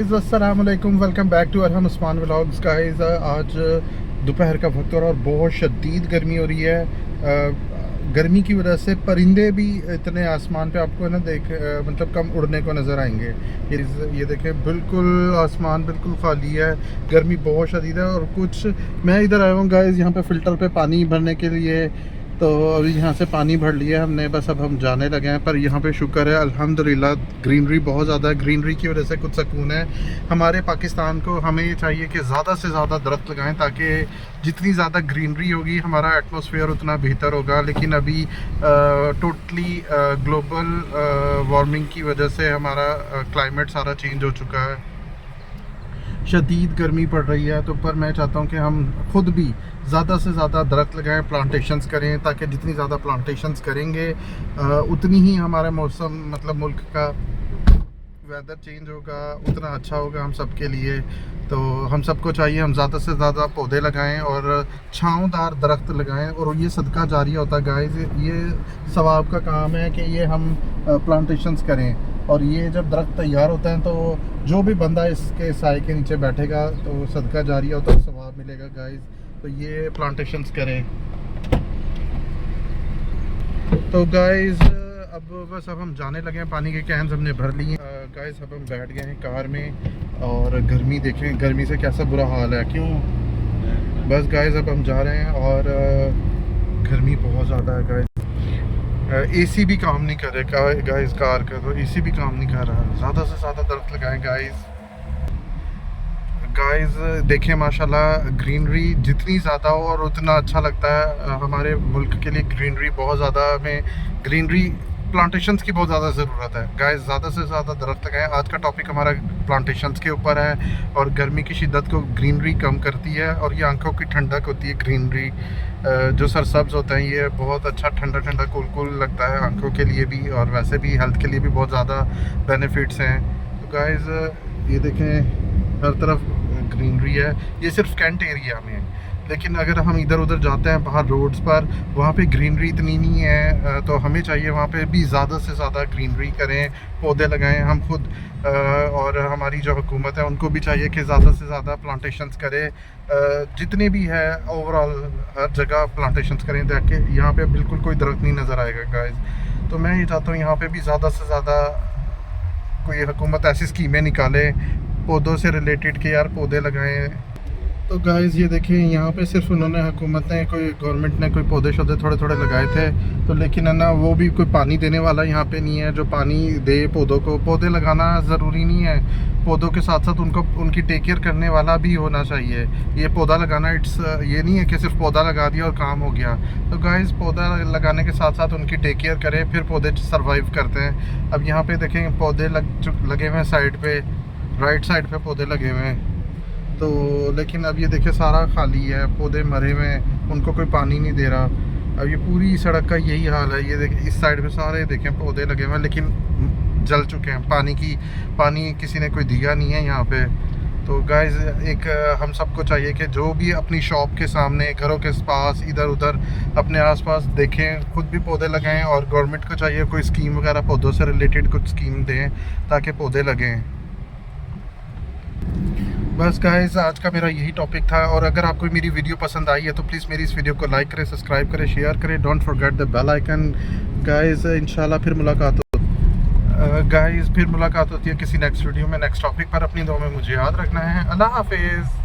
अस्सलामुअलैकुम, welcome back to Arham Usman vlogs guys. आज दोपहर का वक्त और बहुत शदीद गर्मी हो रही है। गर्मी की वजह से परिंदे भी इतने आसमान पे आपको ना मतलब कम उड़ने को नज़र आएंगे। ये देखें, बिल्कुल आसमान बिल्कुल खाली है, गर्मी बहुत शदीद है। और कुछ मैं इधर आया हूँ गाइस, यहाँ पे फ़िल्टर पे पानी भरने के लिए। तो अभी यहाँ से पानी भर लिया हमने, बस अब हम जाने लगे हैं। पर यहाँ पे शुक्र है अल्हम्दुलिल्लाह, ग्रीनरी बहुत ज़्यादा है। ग्रीनरी की वजह से कुछ सुकून है। हमारे पाकिस्तान को हमें ये चाहिए कि ज़्यादा से ज़्यादा दरख्त लगाएं, ताकि जितनी ज़्यादा ग्रीनरी होगी हमारा एटमॉस्फेयर उतना बेहतर होगा। लेकिन अभी टोटली ग्लोबल वार्मिंग की वजह से हमारा क्लाइमेट सारा चेंज हो चुका है, शदीद गर्मी पड़ रही है। तो पर मैं चाहता हूँ कि हम खुद भी ज़्यादा से ज़्यादा दरख्त लगाएं, प्लांटेशंस करें, ताकि जितनी ज़्यादा प्लांटेशंस करेंगे उतनी ही हमारे मौसम मतलब मुल्क का वेदर चेंज होगा, उतना अच्छा होगा हम सब के लिए। तो हम सबको चाहिए हम ज़्यादा से ज़्यादा पौधे लगाएं और छांवदार दरख्त लगाएं। और ये सदका जारी होता है गाइस, ये सवाब का काम है कि ये हम प्लांटेशंस करें। और ये जब दरख्त तैयार होता है तो जो भी बंदा इसके साए के नीचे बैठेगा तो सदका जारी होता है, सवाब मिलेगा गाइस। तो ये प्लांटेशंस करें। तो गाइस अब हम जाने लगे हैं। पानी के कैंस हमने भर लिए गाइस। अब हम बैठ गए हैं कार में और गर्मी देखें, गर्मी से कैसा बुरा हाल है। क्यों बस गाइस अब हम जा रहे हैं और गर्मी बहुत ज़्यादा है गाइस। एसी भी काम नहीं कर रहे गाइस, कार का तो एसी भी काम नहीं कर रहा। ज़्यादा से ज़्यादा दरख्त लगाएं गाइस। देखें माशाल्लाह, ग्रीनरी जितनी ज़्यादा हो और उतना अच्छा लगता है। हमारे मुल्क के लिए ग्रीनरी बहुत ज़्यादा, हमें ग्रीनरी प्लांटेशंस की बहुत ज़्यादा ज़रूरत है गाइस। ज़्यादा से ज़्यादा दरख्त लगाएं। आज का टॉपिक हमारा प्लांटेशंस के ऊपर है। और गर्मी की शिद्दत को ग्रीनरी कम करती है और ये आंखों की ठंडक होती है। ग्रीनरी जो सरसब्ज़ होता है ये बहुत अच्छा ठंडा ठंडा कूल कूल लगता है आंखों के लिए भी, और वैसे भी हेल्थ के लिए भी बहुत ज़्यादा बेनिफिट्स हैं। तो गाइस ये देखें, हर तरफ ग्रीनरी है। ये सिर्फ कैंट एरिया में है, लेकिन अगर हम इधर उधर जाते हैं बाहर रोड्स पर, वहाँ पे ग्रीनरी इतनी नहीं है। तो हमें चाहिए वहाँ पे भी ज़्यादा से ज़्यादा ग्रीनरी करें, पौधे लगाएं हम खुद। और हमारी जो हुकूमत है उनको भी चाहिए कि ज़्यादा से ज़्यादा प्लांटेशंस करें। जितने भी है ओवरऑल हर जगह प्लांटेशंस करें, ताकि यहाँ पे बिल्कुल कोई दरख्त नहीं नज़र आएगा गाइस। तो मैं ये चाहता हूँ यहाँ पे भी ज़्यादा से ज़्यादा कोई हुकूमत ऐसी स्कीमें निकाले पौधों से रिलेटेड कि यार पौधे लगाएं। तो गाइस ये देखें, यहाँ पे सिर्फ उन्होंने हुकूमत ने गवर्नमेंट ने कोई पौधे शौधे थोड़े थोड़े लगाए थे। तो लेकिन है ना, वो भी कोई पानी देने वाला यहाँ पे नहीं है जो पानी दे पौधों को। पौधे लगाना ज़रूरी नहीं है, पौधों के साथ साथ उनको उनकी टेक केयर करने वाला भी होना चाहिए। ये पौधा लगाना ये नहीं है कि सिर्फ पौधा लगा दिया और काम हो गया। तो गाइस पौधा लगाने के साथ साथ उनकी टेक केयर करें, फिर पौधे सर्वाइव करते हैं। अब यहाँ पे देखें पौधे लगे हुए हैं साइड पे, राइट साइड पे पौधे लगे हुए हैं। तो लेकिन अब ये देखे सारा खाली है, पौधे मरे हुए हैं, उनको कोई पानी नहीं दे रहा। अब ये पूरी सड़क का यही हाल है। ये देखें इस साइड पे सारे देखें पौधे लगे हुए हैं, लेकिन जल चुके हैं। पानी किसी ने कोई दिया नहीं है यहाँ पे। तो गाइस एक हम सबको चाहिए कि जो भी अपनी शॉप के सामने, घरों के पास, इधर उधर अपने आसपास देखें, खुद भी पौधे लगाएं। और गवर्नमेंट को चाहिए कोई स्कीम वगैरह पौधों से रिलेटेड कुछ स्कीम दें ताकि पौधे लगें। बस गाइस आज का मेरा यही टॉपिक था। और अगर आपको मेरी वीडियो पसंद आई है तो प्लीज़ मेरी इस वीडियो को लाइक करें, सब्सक्राइब करें, शेयर करें। Don't forget the bell icon guys. इंशाल्लाह फिर मुलाकात होती है किसी नेक्स्ट वीडियो में, नेक्स्ट टॉपिक पर। अपनी दुआ में मुझे याद रखना है। अल्लाह हाफिज़।